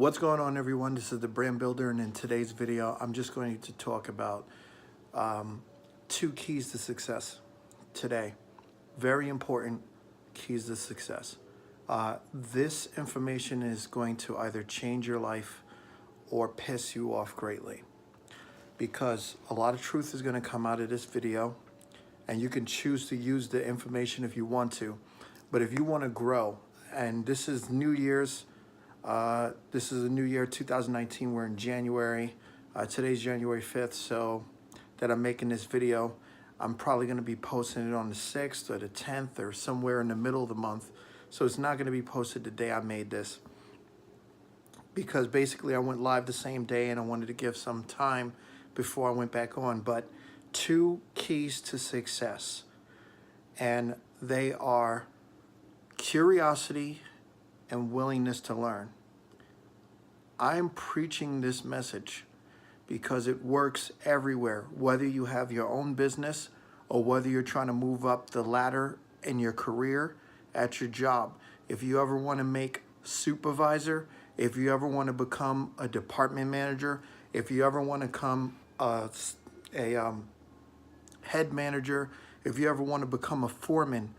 What's going on, everyone? This is the Brand Builder, and in today's video I'm just going to talk about 2 keys to success today. Very important keys to success. This information is going to either change your life or piss you off greatly, because a lot of truth is going to come out of this video, and you can choose to use the information if you want to. But if you want to grow, and this is New Year's, this is a new year, 2019. We're in January. Today's January 5th, so that I'm making this video. I'm probably going to be posting it on the 6th or the 10th or somewhere in the middle of the month. So it's not going to be posted the day I made this, because basically I went live the same day and I wanted to give some time before I went back on. But 2 keys to success, and they are curiosity and willingness to learn. I'm preaching this message because it works everywhere, whether you have your own business or whether you're trying to move up the ladder in your career at your job. If you ever want to make supervisor, if you ever want to become a department manager, if you ever want to become a head manager, if you ever want to become a foreman,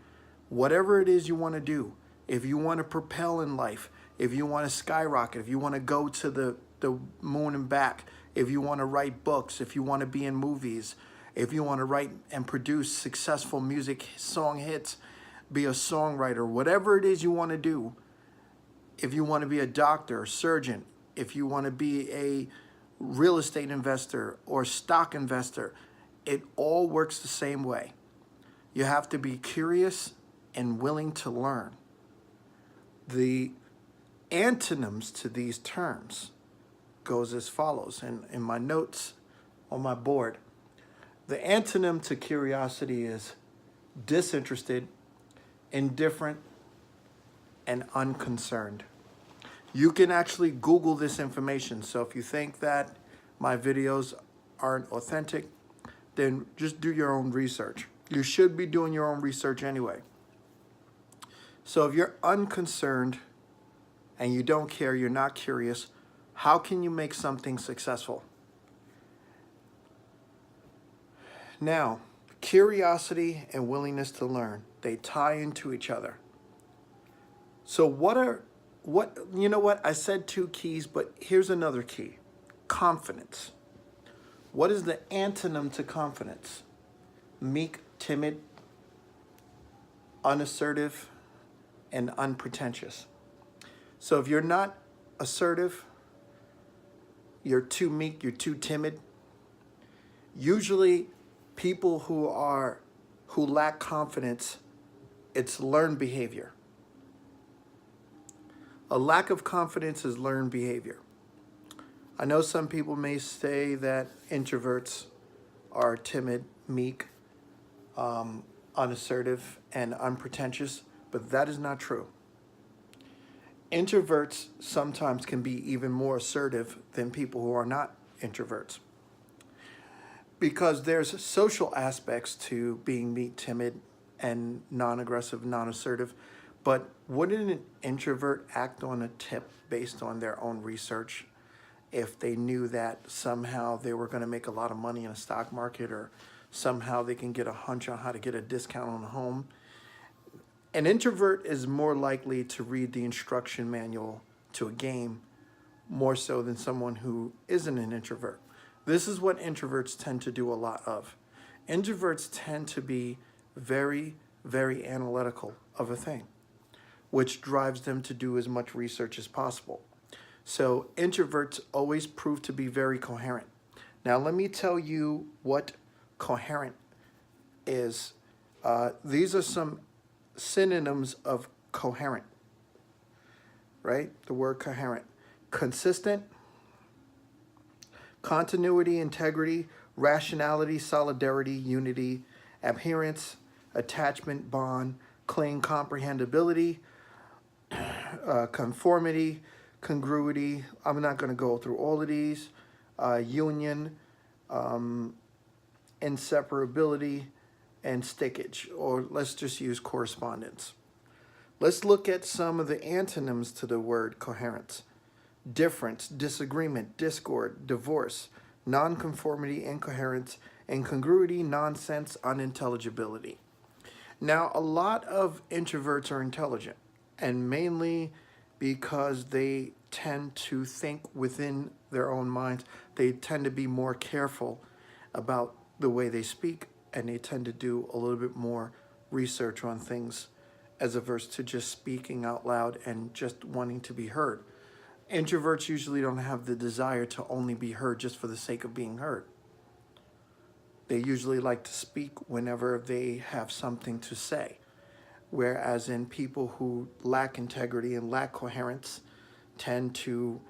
whatever it is you want to do, if you want to propel in life, if you want to skyrocket, if you want to go to the moon and back, if you want to write books, if you want to be in movies, if you want to write and produce successful music song hits, be a songwriter, whatever it is you want to do, if you want to be a doctor, surgeon, if you want to be a real estate investor or stock investor, it all works the same way. You have to be curious and willing to learn. The antonyms to these terms goes as follows. And in my notes on my board, the antonym to curiosity is disinterested, indifferent, and unconcerned. You can actually Google this information. So if you think that my videos aren't authentic, then just do your own research. You should be doing your own research anyway. So if you're unconcerned and you don't care, you're not curious, how can you make something successful? Now, curiosity and willingness to learn, they tie into each other. So you know what? I said 2 keys, but here's another key. Confidence. What is the antonym to confidence? Meek, timid, unassertive, and unpretentious. So if you're not assertive, you're too meek, you're too timid. Usually people who lack confidence, it's learned behavior. A lack of confidence is learned behavior. I know some people may say that introverts are timid, meek, unassertive, and unpretentious, but that is not true. Introverts sometimes can be even more assertive than people who are not introverts, because there's social aspects to being meek, timid, and non-aggressive, non-assertive. But wouldn't an introvert act on a tip based on their own research if they knew that somehow they were going to make a lot of money in a stock market, or somehow they can get a hunch on how to get a discount on a home? An introvert is more likely to read the instruction manual to a game more so than someone who isn't an introvert. This is what introverts tend to do a lot of. Introverts tend to be very, very analytical of a thing, which drives them to do as much research as possible. So introverts always prove to be very coherent. Now let me tell you what coherent is. These are some synonyms of coherent, right? The word coherent: consistent, continuity, integrity, rationality, solidarity, unity, adherence, attachment, bond, cling, comprehensibility, conformity, congruity. I'm not going to go through all of these. Union, inseparability, and stickage, or let's just use correspondence. Let's look at some of the antonyms to the word coherence. difference, disagreement, discord, divorce, nonconformity, incoherence, incongruity, nonsense, unintelligibility. Now, a lot of introverts are intelligent, and mainly because they tend to think within their own minds. They tend to be more careful about the way they speak, and they tend to do a little bit more research on things as opposed to just speaking out loud and just wanting to be heard. Introverts usually don't have the desire to only be heard just for the sake of being heard. They usually like to speak whenever they have something to say. Whereas in people who lack integrity and lack coherence tend to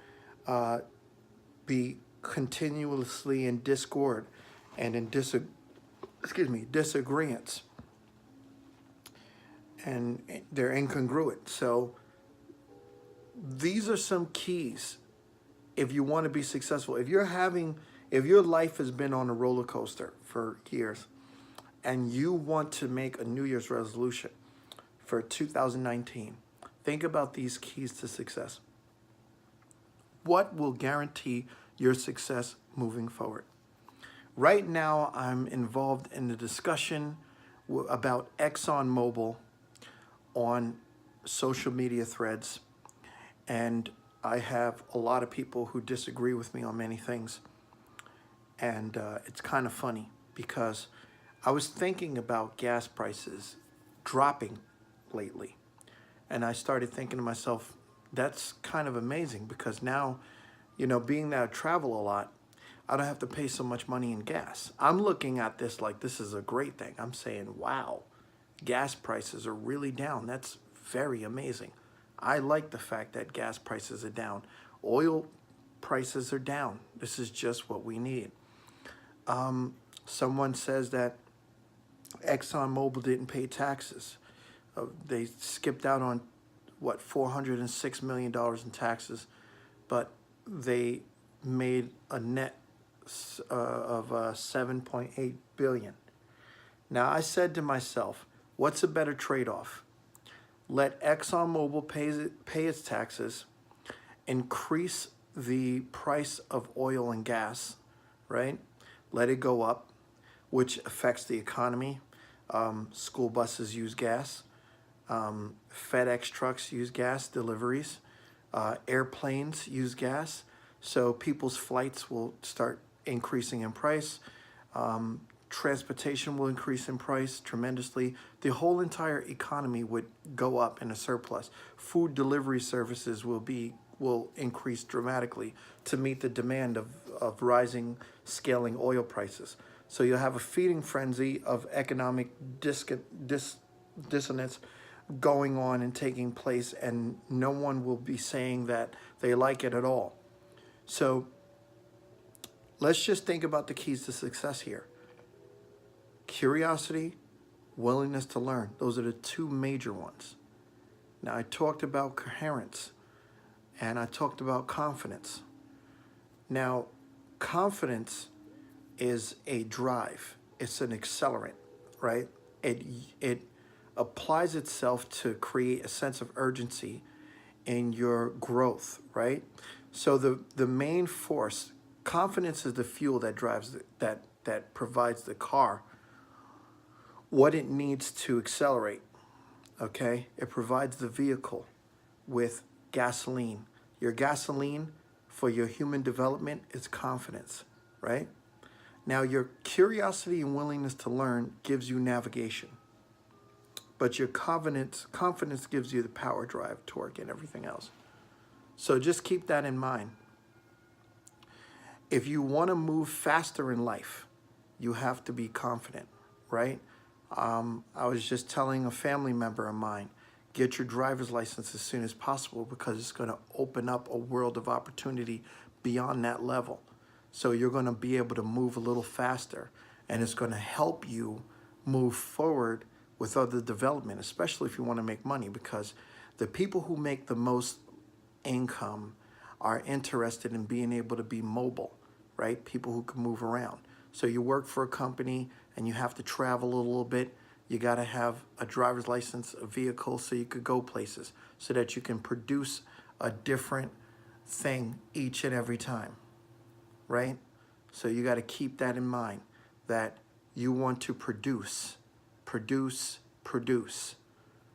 be continuously in discord and in disagreements. And they're incongruent. So these are some keys if you want to be successful. If your life has been on a roller coaster for years and you want to make a New Year's resolution for 2019, think about these keys to success. What will guarantee your success moving forward? Right now, I'm involved in the discussion about ExxonMobil on social media threads, and I have a lot of people who disagree with me on many things. And it's kind of funny because I was thinking about gas prices dropping lately. And I started thinking to myself, that's kind of amazing because now, you know, being that I travel a lot, I don't have to pay so much money in gas. I'm looking at this like this is a great thing. I'm saying, wow, gas prices are really down. That's very amazing. I like the fact that gas prices are down. Oil prices are down. This is just what we need. Someone says that ExxonMobil didn't pay taxes. They skipped out on, what, $406 million in taxes, but they made a net of 7.8 billion. Now, I said to myself, what's a better trade-off? Let ExxonMobil pay its taxes, increase the price of oil and gas, right? Let it go up, which affects the economy. School buses use gas. FedEx trucks use gas deliveries. Airplanes use gas. So people's flights will start increasing in price. Transportation will increase in price tremendously. The whole entire economy would go up in a surplus. Food delivery services will increase dramatically to meet the demand of rising, scaling oil prices. So you'll have a feeding frenzy of economic dissonance going on and taking place, and no one will be saying that they like it at all. So let's just think about the keys to success here. Curiosity, willingness to learn. Those are the two major ones. Now, I talked about coherence and I talked about confidence. Now, confidence is a drive. It's an accelerant, right? It applies itself to create a sense of urgency in your growth, right? So the main force, confidence is the fuel that drives that provides the car what it needs to accelerate, okay? It provides the vehicle with gasoline. Your gasoline for your human development is confidence, right? Now, your curiosity and willingness to learn gives you navigation, but your confidence gives you the power, drive, torque, and everything else. So just keep that in mind. If you want to move faster in life, you have to be confident, right? I was just telling a family member of mine, get your driver's license as soon as possible because it's going to open up a world of opportunity beyond that level. So you're going to be able to move a little faster, and it's going to help you move forward with other development, especially if you want to make money, because the people who make the most income are interested in being able to be mobile, right? People who can move around. So you work for a company and you have to travel a little bit. You got to have a driver's license, a vehicle, so you could go places, so that you can produce a different thing each and every time, right? So you got to keep that in mind, that you want to produce.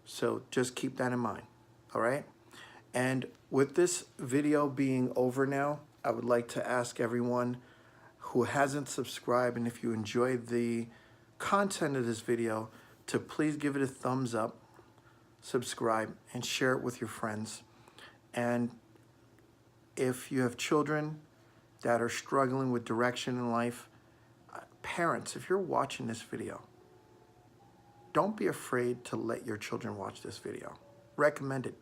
So just keep that in mind, all right? And with this video being over now, I would like to ask everyone who hasn't subscribed, and if you enjoyed the content of this video, to please give it a thumbs up, subscribe, and share it with your friends. And if you have children that are struggling with direction in life, parents, if you're watching this video, don't be afraid to let your children watch this video. Recommend it.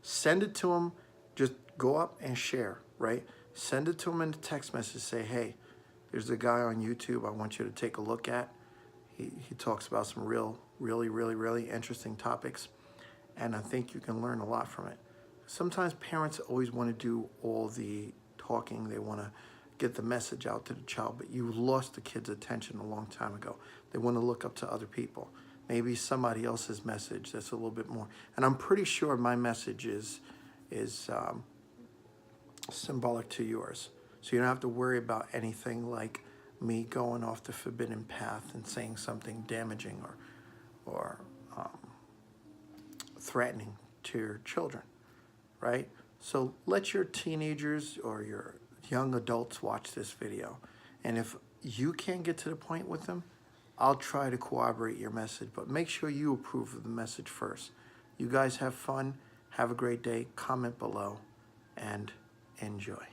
Send it to them. Just go up and share, right? Send it to them in a text message. Say, hey, there's a guy on YouTube I want you to take a look at. He talks about some really interesting topics, and I think you can learn a lot from it. Sometimes parents always want to do all the talking. They want to get the message out to the child, but you lost the kid's attention a long time ago. They want to look up to other people. Maybe somebody else's message that's a little bit more. And I'm pretty sure my message is symbolic to yours. So you don't have to worry about anything like me going off the forbidden path and saying something damaging or threatening to your children, right? So let your teenagers or your young adults watch this video. And if you can't get to the point with them, I'll try to corroborate your message, but make sure you approve of the message first. You guys have fun. Have a great day. Comment below and enjoy.